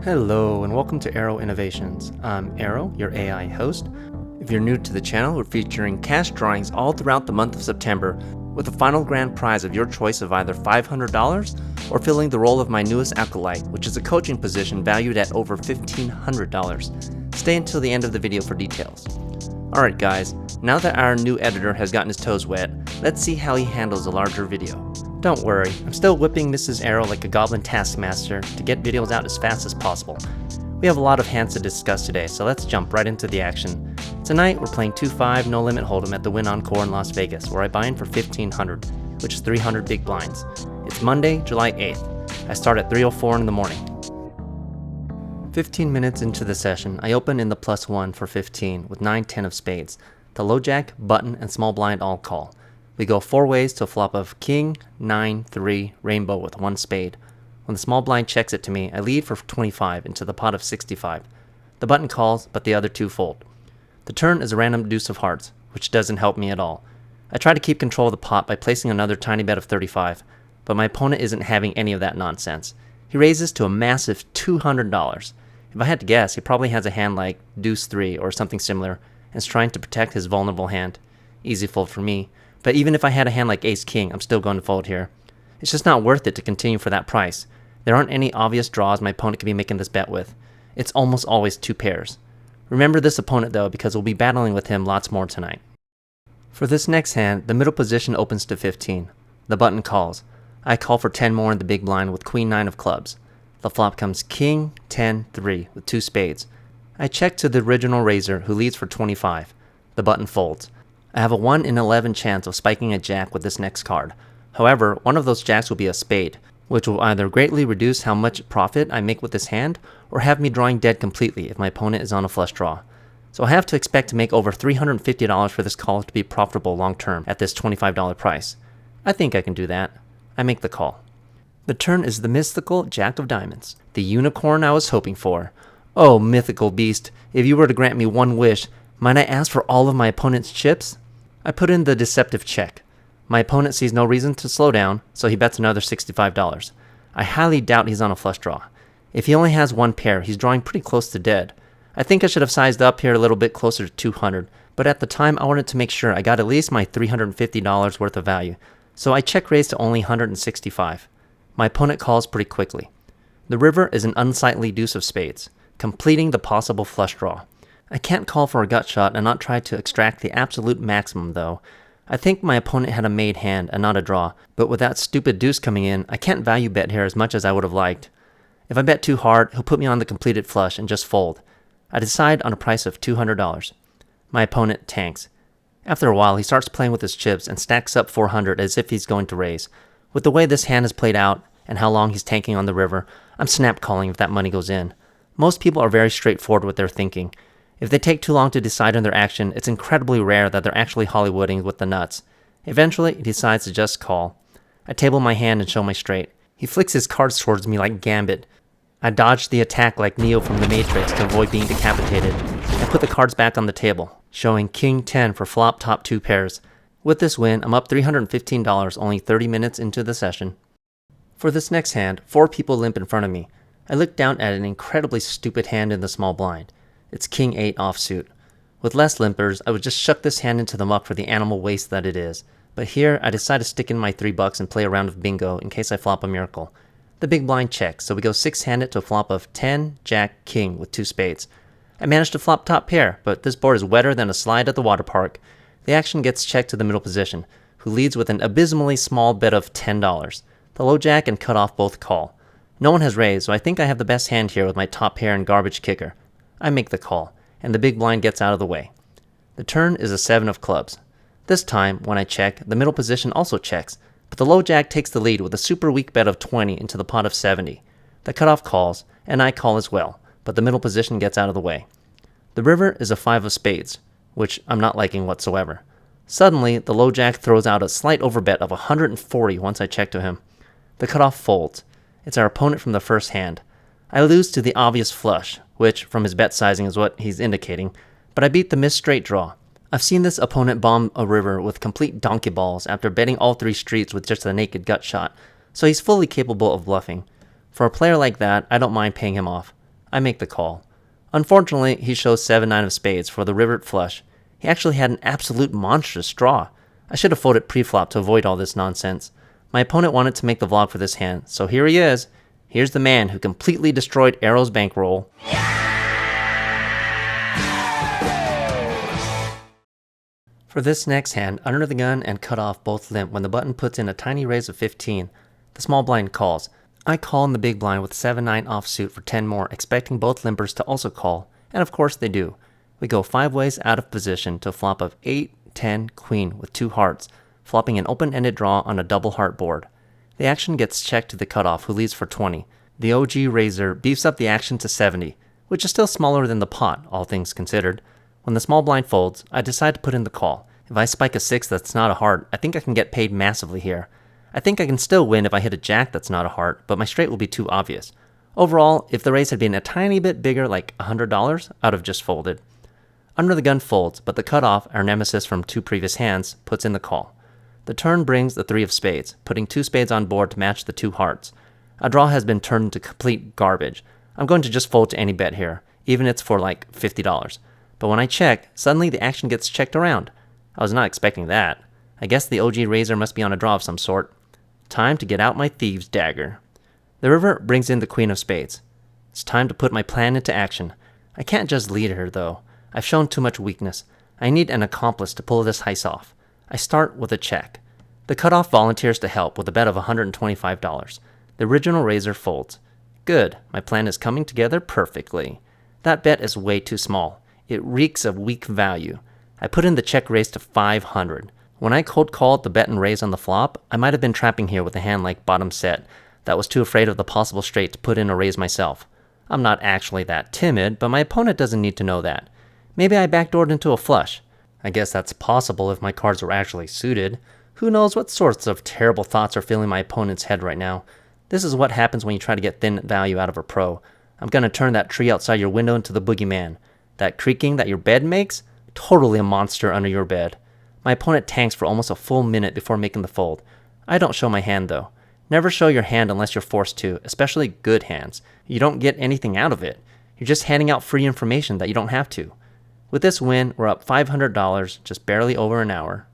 Hello and welcome to Aero Innovations. I'm Aero, your AI host. If you're new to the channel, we're featuring cash drawings all throughout the month of September with a final grand prize of your choice of either $500 or filling the role of my newest acolyte, which is a coaching position valued at over $1,500. Stay until the end of the video for details. Alright guys, now that our new editor has gotten his toes wet, let's see how he handles a larger video. Don't worry, I'm still whipping Mrs. Aero like a goblin taskmaster to get videos out as fast as possible. We have a lot of hands to discuss today, so let's jump right into the action. Tonight we're playing 2-5 no limit hold'em at the Wynn Encore in Las Vegas, where I buy in for $1,500, which is 300 big blinds. It's Monday, July 8th. I start at 3:04 in the morning. 15 minutes into the session, I open in the +1 for 15 with 9-10 of spades. The low jack, button, and small blind all call. We go 4 ways to a flop of king, 9, 3, rainbow with 1 spade. When the small blind checks it to me, I lead for 25 into the pot of 65. The button calls, but the other 2 fold. The turn is a random deuce of hearts, which doesn't help me at all. I try to keep control of the pot by placing another tiny bet of 35, but my opponent isn't having any of that nonsense. He raises to a massive $200. If I had to guess, he probably has a hand like deuce 3 or something similar and is trying to protect his vulnerable hand. Easy fold for me. But even if I had a hand like ace-king, I'm still going to fold here. It's just not worth it to continue for that price. There aren't any obvious draws my opponent could be making this bet with. It's almost always 2 pairs. Remember this opponent though, because we'll be battling with him lots more tonight. For this next hand, the middle position opens to 15. The button calls. I call for 10 more in the big blind with queen 9 of clubs. The flop comes king, 10, 3 with 2 spades. I check to the original raiser who leads for 25. The button folds. I have a 1 in 11 chance of spiking a jack with this next card. However, one of those jacks will be a spade, which will either greatly reduce how much profit I make with this hand, or have me drawing dead completely if my opponent is on a flush draw. So I have to expect to make over $350 for this call to be profitable long term at this $25 price. I think I can do that. I make the call. The turn is the mythical Jack of Diamonds, the unicorn I was hoping for. Oh, mythical beast, if you were to grant me one wish, might I ask for all of my opponent's chips? I put in the deceptive check. My opponent sees no reason to slow down, so he bets another $65. I highly doubt he's on a flush draw. If he only has 1 pair, he's drawing pretty close to dead. I think I should have sized up here a little bit closer to 200, but at the time I wanted to make sure I got at least my $350 worth of value, so I check raised to only 165. My opponent calls pretty quickly. The river is an unsightly deuce of spades, completing the possible flush draw. I can't call for a gut shot and not try to extract the absolute maximum though. I think my opponent had a made hand and not a draw, but with that stupid deuce coming in, I can't value bet here as much as I would have liked. If I bet too hard, he'll put me on the completed flush and just fold. I decide on a price of $200. My opponent tanks. After a while, he starts playing with his chips and stacks up 400 as if he's going to raise. With the way this hand has played out and how long he's tanking on the river, I'm snap calling if that money goes in. Most people are very straightforward with their thinking. If they take too long to decide on their action, it's incredibly rare that they're actually Hollywooding with the nuts. Eventually, he decides to just call. I table my hand and show my straight. He flicks his cards towards me like Gambit. I dodge the attack like Neo from the Matrix to avoid being decapitated. I put the cards back on the table, showing king 10 for flop top 2 pairs. With this win, I'm up $315 only 30 minutes into the session. For this next hand, 4 people limp in front of me. I look down at an incredibly stupid hand in the small blind. It's king 8 offsuit. With less limpers, I would just shuck this hand into the muck for the animal waste that it is. But here, I decide to stick in my $3 and play a round of bingo in case I flop a miracle. The big blind checks, so we go 6-handed to a flop of 10, jack, king with 2 spades. I managed to flop top pair, but this board is wetter than a slide at the water park. The action gets checked to the middle position, who leads with an abysmally small bet of $10. The low jack and cutoff both call. No one has raised, so I think I have the best hand here with my top pair and garbage kicker. I make the call, and the big blind gets out of the way. The turn is a 7 of clubs. This time, when I check, the middle position also checks, but the low jack takes the lead with a super weak bet of 20 into the pot of 70. The cutoff calls, and I call as well, but the middle position gets out of the way. The river is a 5 of spades, which I'm not liking whatsoever. Suddenly, the low jack throws out a slight overbet of 140 once I check to him. The cutoff folds. It's our opponent from the first hand. I lose to the obvious flush, which, from his bet sizing, is what he's indicating, but I beat the missed straight draw. I've seen this opponent bomb a river with complete donkey balls after betting all 3 streets with just a naked gut shot, so he's fully capable of bluffing. For a player like that, I don't mind paying him off. I make the call. Unfortunately, he shows 7-9 of spades for the river flush. He actually had an absolute monstrous draw. I should have folded pre-flop to avoid all this nonsense. My opponent wanted to make the vlog for this hand, so here he is. Here's the man who completely destroyed Aero's bankroll. For this next hand, under the gun and cut off both limp when the button puts in a tiny raise of 15. The small blind calls. I call in the big blind with 7-9 offsuit for 10 more, expecting both limpers to also call, and of course they do. We go 5 ways out of position to a flop of 8, 10, queen with 2 hearts, flopping an open-ended draw on a double heart board. The action gets checked to the cutoff, who leads for 20. The OG raiser beefs up the action to 70, which is still smaller than the pot, all things considered. When the small blind folds, I decide to put in the call. If I spike a 6 that's not a heart, I think I can get paid massively here. I think I can still win if I hit a jack that's not a heart, but my straight will be too obvious. Overall, if the raise had been a tiny bit bigger, like $100, I'd have just folded. Under the gun folds, but the cutoff, our nemesis from 2 previous hands, puts in the call. The turn brings the 3 of spades, putting 2 spades on board to match the 2 hearts. A draw has been turned into complete garbage. I'm going to just fold to any bet here, even if it's for like $50. But when I check, suddenly the action gets checked around. I was not expecting that. I guess the OG raiser must be on a draw of some sort. Time to get out my thieves' dagger. The river brings in the queen of spades. It's time to put my plan into action. I can't just lead her though. I've shown too much weakness. I need an accomplice to pull this heist off. I start with a check. The cutoff volunteers to help with a bet of $125. The original raiser folds. Good, my plan is coming together perfectly. That bet is way too small. It reeks of weak value. I put in the check raise to 500. When I cold called the bet and raise on the flop, I might have been trapping here with a hand like bottom set that was too afraid of the possible straight to put in a raise myself. I'm not actually that timid, but my opponent doesn't need to know that. Maybe I backdoored into a flush. I guess that's possible if my cards were actually suited. Who knows what sorts of terrible thoughts are filling my opponent's head right now. This is what happens when you try to get thin value out of a pro. I'm gonna turn that tree outside your window into the boogeyman. That creaking that your bed makes? Totally a monster under your bed. My opponent tanks for almost a full minute before making the fold. I don't show my hand though. Never show your hand unless you're forced to, especially good hands. You don't get anything out of it. You're just handing out free information that you don't have to. With this win, we're up $500, just barely over an hour.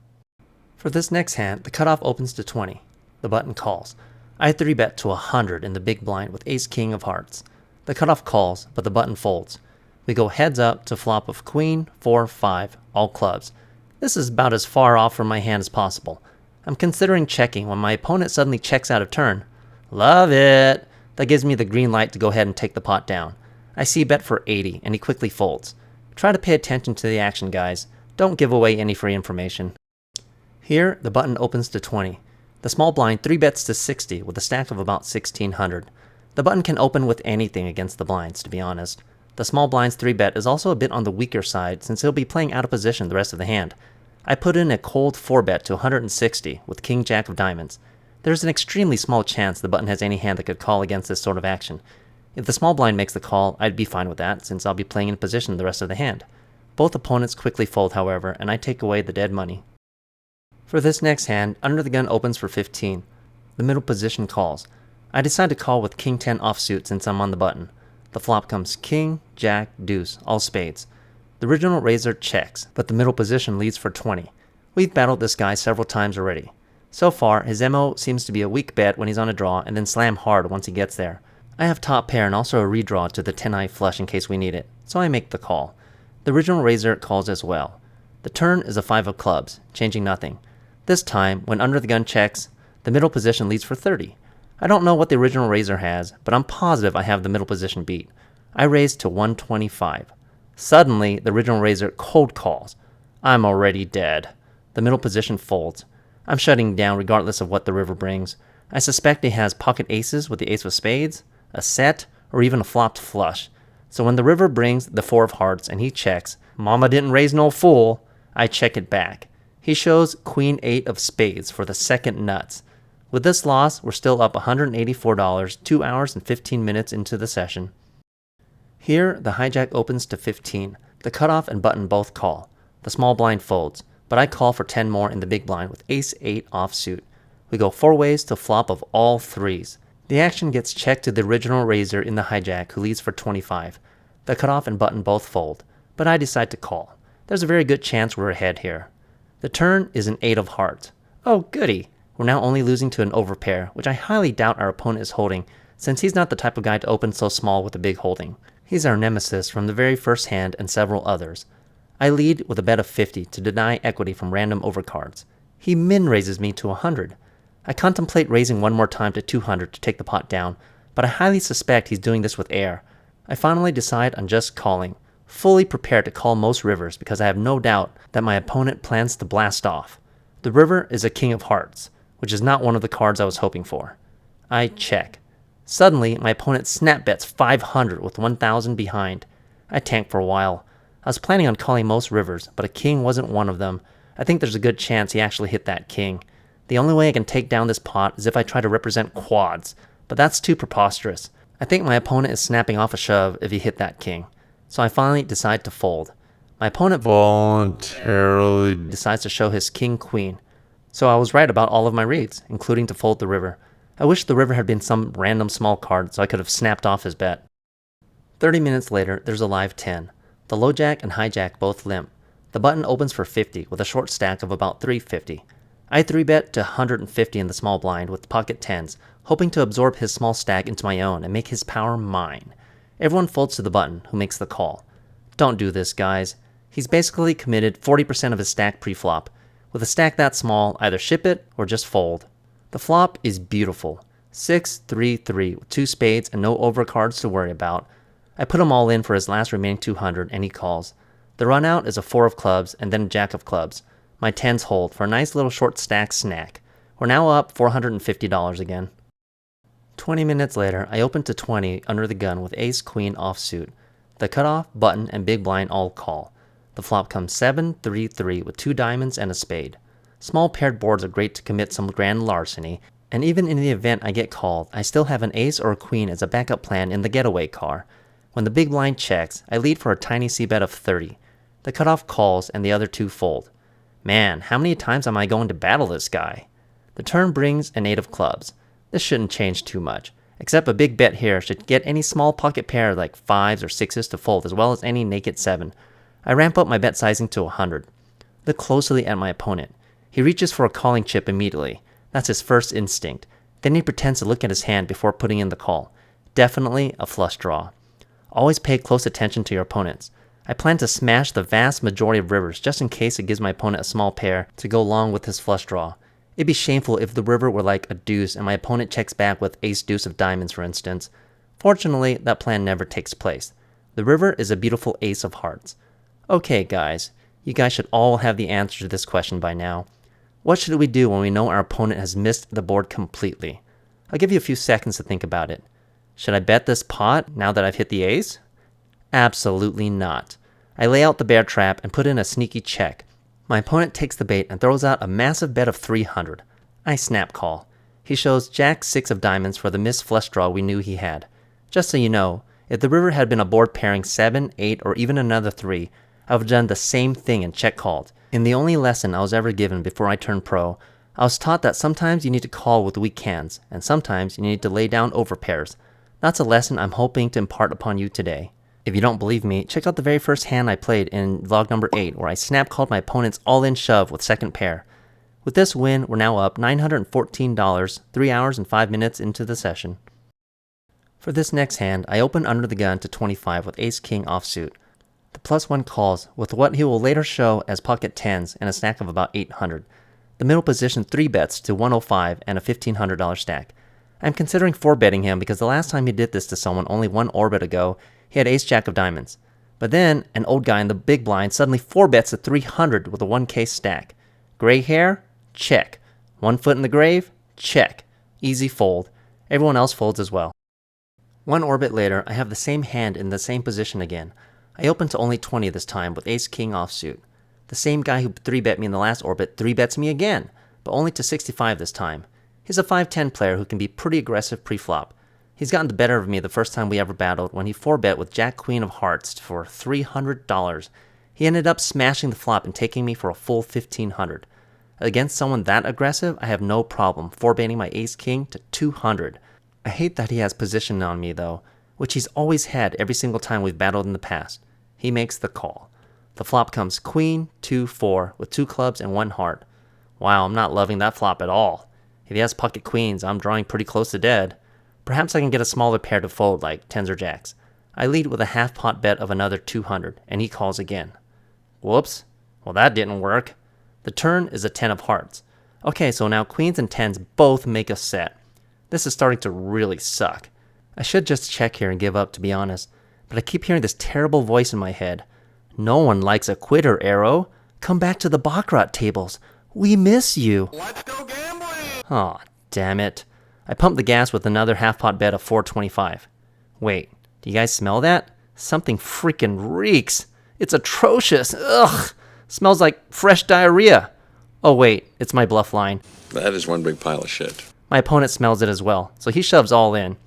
For this next hand, the cutoff opens to 20. The button calls. I 3-bet to 100 in the big blind with ace-king of hearts. The cutoff calls, but the button folds. We go heads up to flop of queen, 4, 5, all clubs. This is about as far off from my hand as possible. I'm considering checking when my opponent suddenly checks out of turn. Love it! That gives me the green light to go ahead and take the pot down. I see bet for 80, and he quickly folds. Try to pay attention to the action, guys. Don't give away any free information. Here, the button opens to 20. The small blind 3-bets to 60 with a stack of about 1,600. The button can open with anything against the blinds, to be honest. The small blind's 3-bet is also a bit on the weaker side since he'll be playing out of position the rest of the hand. I put in a cold 4-bet to 160 with king-jack of diamonds. There's an extremely small chance the button has any hand that could call against this sort of action. If the small blind makes the call, I'd be fine with that since I'll be playing in position the rest of the hand. Both opponents quickly fold, however, and I take away the dead money. For this next hand, under the gun opens for 15. The middle position calls. I decide to call with king 10 offsuit since I'm on the button. The flop comes king, jack, deuce, all spades. The original raiser checks, but the middle position leads for 20. We've battled this guy several times already. So far, his MO seems to be a weak bet when he's on a draw and then slam hard once he gets there. I have top pair and also a redraw to the 10-eye flush in case we need it, so I make the call. The original raiser calls as well. The turn is a 5 of clubs, changing nothing. This time, when under the gun checks, the middle position leads for 30. I don't know what the original raiser has, but I'm positive I have the middle position beat. I raise to 125. Suddenly, the original raiser cold calls. I'm already dead. The middle position folds. I'm shutting down regardless of what the river brings. I suspect he has pocket aces with the ace of spades, a set, or even a flopped flush. So when the river brings the 4 of hearts and he checks, Mama didn't raise no fool, I check it back. He shows queen 8 of spades for the second nuts. With this loss, we're still up $184, 2 hours and 15 minutes into the session. Here, the hijack opens to 15. The cutoff and button both call. The small blind folds, but I call for 10 more in the big blind with ace 8 offsuit. We go 4 ways to flop of all threes. The action gets checked to the original raiser in the hijack who leads for 25. The cutoff and button both fold, but I decide to call. There's a very good chance we're ahead here. The turn is an 8 of hearts. Oh goody! We're now only losing to an overpair, which I highly doubt our opponent is holding, since he's not the type of guy to open so small with a big holding. He's our nemesis from the very first hand and several others. I lead with a bet of 50 to deny equity from random overcards. He min-raises me to 100. I contemplate raising one more time to 200 to take the pot down, but I highly suspect he's doing this with air. I finally decide on just calling, fully prepared to call most rivers because I have no doubt that my opponent plans to blast off. The river is a king of hearts, which is not one of the cards I was hoping for. I check. Suddenly, my opponent snap bets 500 with 1,000 behind. I tank for a while. I was planning on calling most rivers, but a king wasn't one of them. I think there's a good chance he actually hit that king. The only way I can take down this pot is if I try to represent quads, but that's too preposterous. I think my opponent is snapping off a shove if he hit that king. So I finally decide to fold. My opponent voluntarily decides to show his king-queen. So I was right about all of my reads, including to fold the river. I wish the river had been some random small card so I could have snapped off his bet. 30 minutes later, there's a live 10. The low jack and hijack both limp. The button opens for 50 with a short stack of about 350. I 3-bet to 150 in the small blind with pocket 10s, hoping to absorb his small stack into my own and make his power mine. Everyone folds to the button, who makes the call. Don't do this, guys. He's basically committed 40% of his stack pre-flop. With a stack that small, either ship it or just fold. The flop is beautiful. 6-3-3 with 2 spades and no overcards to worry about. I put him all in for his last remaining 200 and he calls. The run out is a 4 of clubs and then a jack of clubs. My 10s hold for a nice little short stack snack. We're now up $450 again. 20 minutes later, I open to 20 under the gun with ace-queen offsuit. The cutoff, button, and big blind all call. The flop comes 7-3-3 with 2 diamonds and a spade. Small paired boards are great to commit some grand larceny, and even in the event I get called, I still have an ace or a queen as a backup plan in the getaway car. When the big blind checks, I lead for a tiny c-bet of 30. The cutoff calls and the other 2 fold. Man, how many times am I going to battle this guy? The turn brings an 8 of clubs. This shouldn't change too much, except a big bet here should get any small pocket pair like 5s or 6s to fold as well as any naked 7. I ramp up my bet sizing to 100. Look closely at my opponent. He reaches for a calling chip immediately. That's his first instinct. Then he pretends to look at his hand before putting in the call. Definitely a flush draw. Always pay close attention to your opponents. I plan to smash the vast majority of rivers just in case it gives my opponent a small pair to go along with his flush draw. It'd be shameful if the river were like a deuce and my opponent checks back with ace-deuce of diamonds, for instance. Fortunately, that plan never takes place. The river is a beautiful ace of hearts. Okay, guys, you guys should all have the answer to this question by now. What should we do when we know our opponent has missed the board completely? I'll give you a few seconds to think about it. Should I bet this pot now that I've hit the ace? Absolutely not. I lay out the bear trap and put in a sneaky check. My opponent takes the bait and throws out a massive bet of 300. I snap call. He shows jack 6 of diamonds for the missed flush draw we knew he had. Just so you know, if the river had been a board pairing 7, 8, or even another 3, I would have done the same thing and check called. In the only lesson I was ever given before I turned pro, I was taught that sometimes you need to call with weak hands, and sometimes you need to lay down overpairs. That's a lesson I'm hoping to impart upon you today. If you don't believe me, check out the very first hand I played in vlog number 8, where I snap called my opponent's all-in shove with second pair. With this win, we're now up $914, 3 hours and 5 minutes into the session. For this next hand, I open under the gun to 25 with ace-king offsuit. The +1 calls with what he will later show as pocket 10s and a stack of about 800. The middle position 3-bets to 105 and a $1,500 stack. I'm considering 4-betting him because the last time he did this to someone only one orbit ago, he had ace-jack of diamonds. But then, an old guy in the big blind suddenly 4-bets to 300 with a 1K stack. Gray hair? Check. 1 foot in the grave? Check. Easy fold. Everyone else folds as well. 1 orbit later, I have the same hand in the same position again. I open to only 20 this time with ace-king offsuit. The same guy who 3-bet me in the last orbit 3-bets me again, but only to 65 this time. He's a 5-10 player who can be pretty aggressive pre-flop. He's gotten the better of me the first time we ever battled when he 4-bet with jack-queen of hearts for $300. He ended up smashing the flop and taking me for a full $1,500. Against someone that aggressive, I have no problem 4-betting my ace-king to 200. I hate that he has position on me though, which he's always had every single time we've battled in the past. He makes the call. The flop comes queen, 2, 4 with 2 clubs and 1 heart. Wow, I'm not loving that flop at all. If he has pocket queens, I'm drawing pretty close to dead. Perhaps I can get a smaller pair to fold like 10s or jacks. I lead with a half pot bet of another 200, and he calls again. Whoops. Well, that didn't work. The turn is a 10 of hearts. Okay, so now queens and 10s both make a set. This is starting to really suck. I should just check here and give up, to be honest, but I keep hearing this terrible voice in my head. No one likes a quitter, Aero. Come back to the baccarat tables. We miss you. Let's go gambling! Aw, damn it. I pumped the gas with another half pot bet of 425. Wait, do you guys smell that? Something freaking reeks. It's atrocious. Ugh. Smells like fresh diarrhea. Oh wait, it's my bluff line. That is one big pile of shit. My opponent smells it as well, so he shoves all in.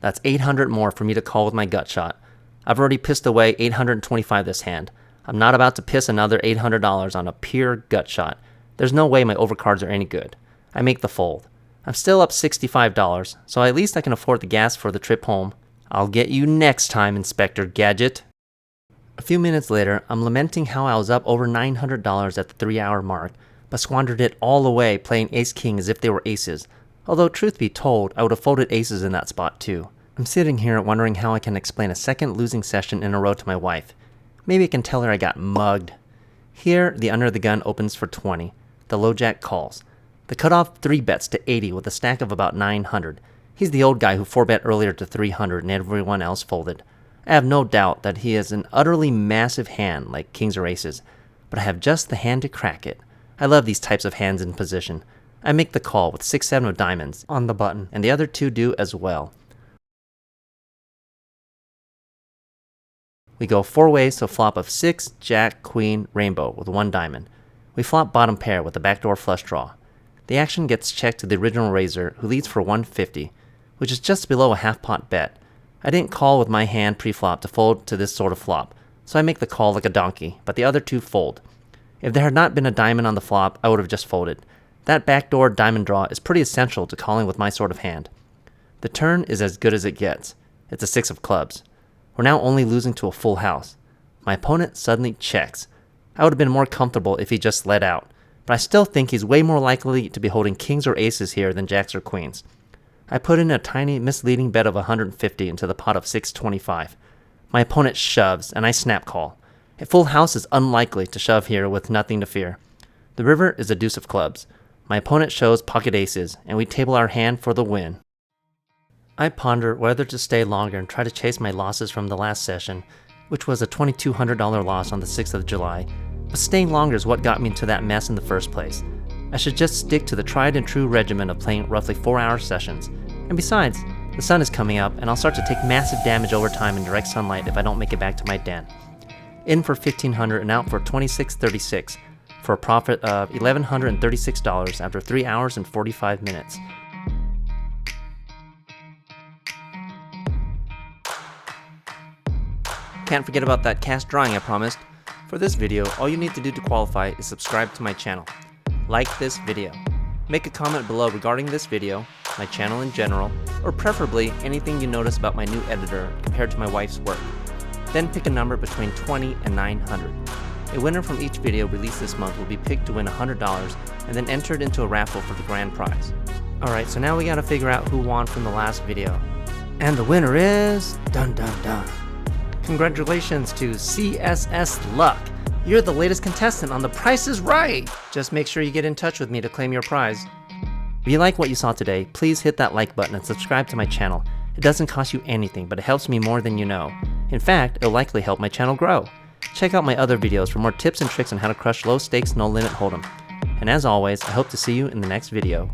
That's 800 more for me to call with my gut shot. I've already pissed away 825 this hand. I'm not about to piss another $800 on a pure gut shot. There's no way my overcards are any good. I make the fold. I'm still up $65, so at least I can afford the gas for the trip home. I'll get you next time, Inspector Gadget. A few minutes later, I'm lamenting how I was up over $900 at the 3-hour mark, but squandered it all away playing ace-king as if they were aces. Although, truth be told, I would have folded aces in that spot too. I'm sitting here wondering how I can explain a second losing session in a row to my wife. Maybe I can tell her I got mugged. Here, the under the gun opens for 20. The low jack calls. The cutoff 3 bets to 80 with a stack of about 900. He's the old guy who 4-bet earlier to 300 and everyone else folded. I have no doubt that he is an utterly massive hand like kings or aces, but I have just the hand to crack it. I love these types of hands in position. I make the call with 6-7 of diamonds on the button, and the other 2 do as well. We go 4 ways to a flop of 6, jack, queen, rainbow with 1 diamond. We flop bottom pair with a backdoor flush draw. The action gets checked to the original raiser, who leads for 150, which is just below a half pot bet. I didn't call with my hand pre-flop to fold to this sort of flop, so I make the call like a donkey, but the other 2 fold. If there had not been a diamond on the flop, I would have just folded. That backdoor diamond draw is pretty essential to calling with my sort of hand. The turn is as good as it gets. It's a 6 of clubs. We're now only losing to a full house. My opponent suddenly checks. I would have been more comfortable if he just let out, but I still think he's way more likely to be holding kings or aces here than jacks or queens. I put in a tiny misleading bet of 150 into the pot of 625. My opponent shoves, and I snap call. A full house is unlikely to shove here with nothing to fear. The river is a deuce of clubs. My opponent shows pocket aces, and we table our hand for the win. I ponder whether to stay longer and try to chase my losses from the last session, which was a $2,200 loss on the 6th of July, but staying longer is what got me into that mess in the first place. I should just stick to the tried and true regimen of playing roughly 4-hour sessions. And besides, the sun is coming up and I'll start to take massive damage over time in direct sunlight if I don't make it back to my den. In for $1,500 and out for $2,636 for a profit of $1,136 after 3 hours and 45 minutes. Can't forget about that cast drawing I promised. For this video, all you need to do to qualify is subscribe to my channel. Like this video. Make a comment below regarding this video, my channel in general, or preferably anything you notice about my new editor compared to my wife's work. Then pick a number between 20 and 900. A winner from each video released this month will be picked to win $100 and then entered into a raffle for the grand prize. Alright, so now we gotta figure out who won from the last video. And the winner is... dun dun dun. Congratulations to CSS Luck. You're the latest contestant on The Price is Right! Just make sure you get in touch with me to claim your prize. If you like what you saw today, please hit that like button and subscribe to my channel. It doesn't cost you anything, but it helps me more than you know. In fact, it'll likely help my channel grow. Check out my other videos for more tips and tricks on how to crush low stakes, no limit hold'em. And as always, I hope to see you in the next video.